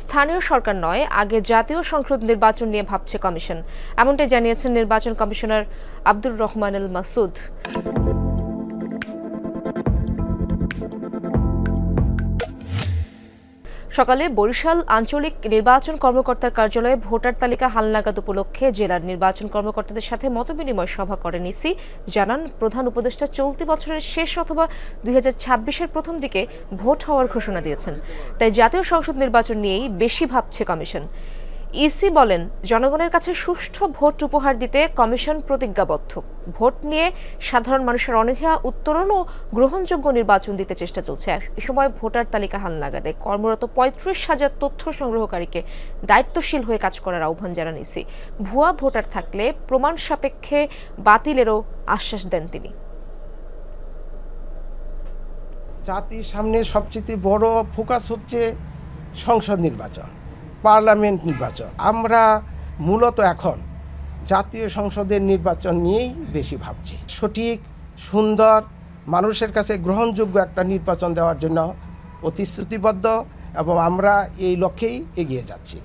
স্থানীয় সরকার নয়, আগে জাতীয় সংসদ নির্বাচন নিয়ে ভাবছে কমিশন, এমনটাই জানিয়েছেন নির্বাচন কমিশনার আব্দুর রহমান আল মাসুদ। সকালে বরিশাল আঞ্চলিক নির্বাচন কর্মকর্তার কার্যালয়ে ভোটার তালিকা হালনাগাদ উপলক্ষে জেলার নির্বাচন কর্মকর্তাদের সাথে মতবিনিময় সভা করেন ইসি। জানান, প্রধান উপদেষ্টা চলতি বছরের শেষ অথবা 2026-এর প্রথম দিকে ভোট হওয়ার ঘোষণা দিয়েছেন, তাই জাতীয় সংসদ নির্বাচন নিয়েই বেশি ভাবছে কমিশন। ইসি বলেন, জনগণের কাছে সুষ্ঠু ভোট উপহার দিতে কমিশন প্রতিজ্ঞাবদ্ধ। ভোট নিয়ে সাধারণ মানুষের অনীহা উত্তরণ ও গ্রহণযোগ্য নির্বাচন দিতে চেষ্টা চলছে। এ সময় ভোটার তালিকা হালনাগাদে কর্মরত 35,000 তথ্য সংগ্রহকারীকে দায়িত্বশীল হয়ে কাজ করার আহ্বান জানান ইসি। ভুয়া ভোটার থাকলে প্রমাণ সাপেক্ষে বাতিলেরও আশ্বাস দেন তিনি। জাতির সামনে সবচেয়ে বড় ফোকাস হচ্ছে সংসদ নির্বাচন, পার্লামেন্ট নির্বাচন। আমরা মূলত এখন জাতীয় সংসদের নির্বাচন নিয়েই বেশি ভাবছি। সঠিক, সুন্দর, মানুষের কাছে গ্রহণযোগ্য একটা নির্বাচন দেওয়ার জন্য প্রতিশ্রুতিবদ্ধ এবং আমরা এই লক্ষ্যেই এগিয়ে যাচ্ছি।